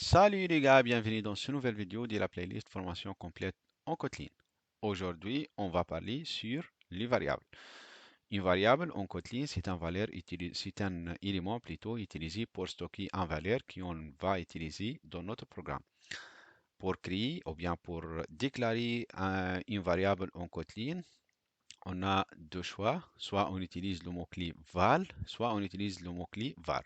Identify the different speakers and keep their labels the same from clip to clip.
Speaker 1: Salut les gars, bienvenue dans cette nouvelle vidéo de la playlist formation complète en Kotlin. Aujourd'hui, on va parler sur les variables. Une variable en Kotlin, c'est un élément plutôt utilisé pour stocker une valeur qu'on va utiliser dans notre programme. Pour créer ou bien pour déclarer une variable en Kotlin, on a deux choix. Soit on utilise le mot-clé val, soit on utilise le mot-clé var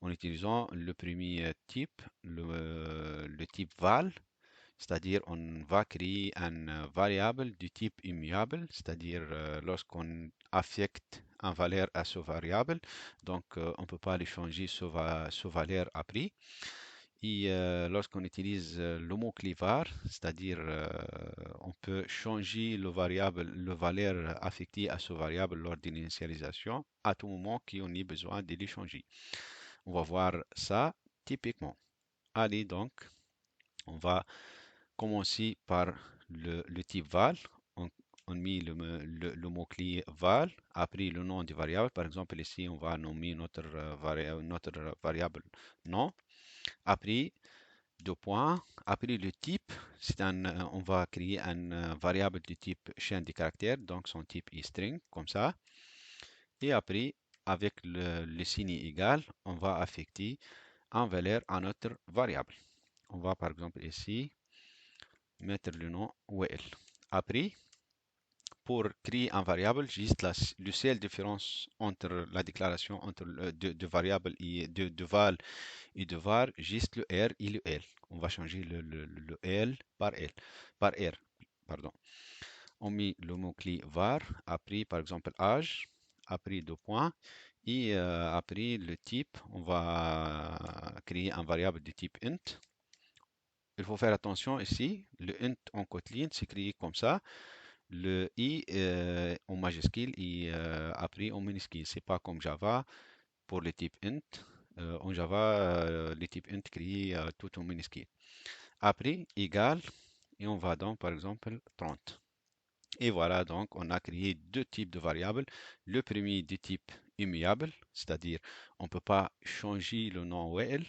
Speaker 1: en utilisant le premier type, le type val, c'est-à-dire on va créer une variable du type immuable, c'est-à-dire lorsqu'on affecte un valeur à ce variable, donc on ne peut pas les changer ce valeur après. Et lorsqu'on utilise le mot-clé var, c'est-à-dire on peut changer le valeur affectée à ce variable lors d'une initialisation à tout moment qu'on ait besoin de les changer. On va voir ça typiquement. Allez donc, on va commencer par le type val. On, on met le mot-clé val, après le nom du variable. Par exemple, ici, on va nommer notre variable nom. Après, deux points. Après le type, on va créer une variable du type chaîne de caractères, donc son type est string, comme ça. Et après, avec le signe égal, on va affecter un valeur à notre variable. On va par exemple ici mettre le nom OL. Après, pour créer un variable, juste la seule différence entre la déclaration entre de variable et de val et de var, juste le R et le L. On va changer le L par L, par R, pardon. On met le mot-clé var, après par exemple âge, après deux points, et après le type, on va créer un variable de type int. Il faut faire attention ici, le int en Kotlin s'écrit comme ça, le i en majuscule et après en minuscule. C'est pas comme Java pour le type int. En Java, le type int créé tout en minuscule. Après, égal, et on va donc par exemple 30. Et voilà, donc on a créé deux types de variables. Le premier du type immuable, c'est-à-dire on ne peut pas changer le nom OL.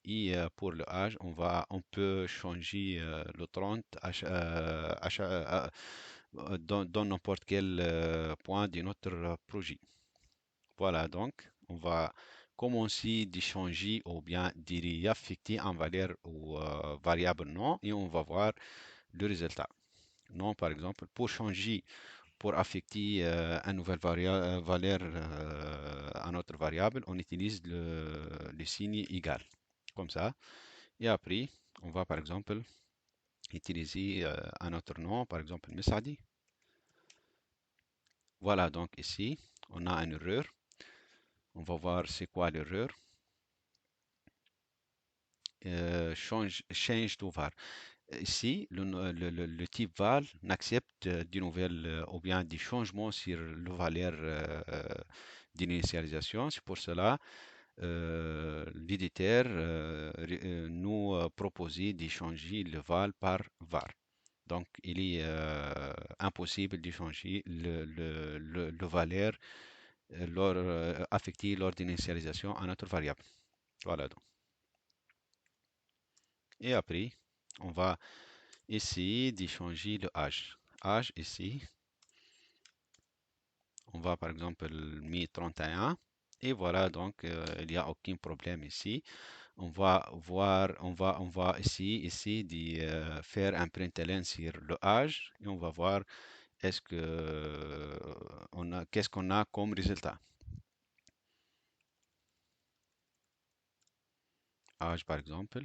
Speaker 1: Et pour le âge, on peut changer le 30 dans n'importe quel point de notre projet. Voilà, donc on va commencer de changer ou bien de réaffecter en valeur ou variable nom et on va voir le résultat. Non, par exemple, pour changer, pour affecter une nouvelle valeur à notre variable, on utilise le signe égal, comme ça. Et après, on va par exemple utiliser un autre nom, par exemple Messadi. Voilà, donc ici, on a une erreur. On va voir c'est quoi l'erreur. Change to var. Ici, le type val n'accepte des nouvelles ou bien des changements sur le valeur d'initialisation. C'est pour cela l'éditeur nous proposait de changer le val par var. Donc, il est impossible de changer le valeur affecté lors d'initialisation à notre variable. Voilà donc. Et après, on va essayer de changer le âge. Âge ici, on va par exemple mettre 31. Et voilà, donc il n'y a aucun problème ici. On va voir, on va essayer de faire un println sur le âge et on va voir est-ce que qu'est-ce qu'on a comme résultat. Âge par exemple,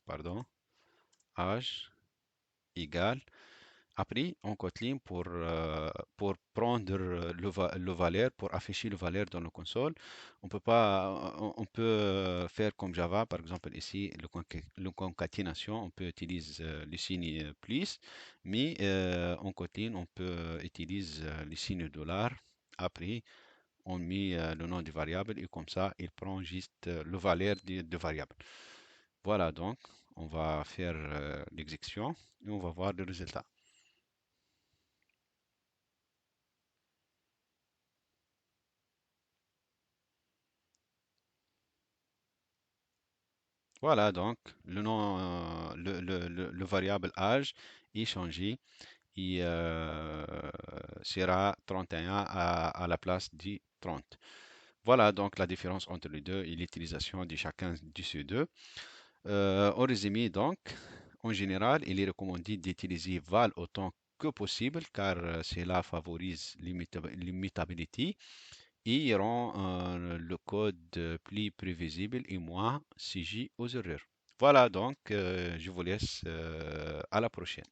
Speaker 1: pardon, âge égal. Après, en Kotlin, pour prendre le valeur, pour afficher le valeur dans la console, on peut pas, on peut faire comme Java, par exemple ici, le concaténation, on peut utiliser le signe plus, mais en Kotlin, on peut utiliser le signe dollar. Après, on met le nom du variable et comme ça, il prend juste le valeur de variable. Voilà, donc, on va faire l'exécution et on va voir le résultat. Voilà, donc le nom, le variable âge est changé et sera 31 à la place de 30. Voilà donc la différence entre les deux et l'utilisation de chacun de ces deux. En résumé, donc, en général, il est recommandé d'utiliser val autant que possible car cela favorise l'immutabilité et rend le code plus prévisible et moins sujet aux erreurs. Voilà donc, je vous laisse à la prochaine.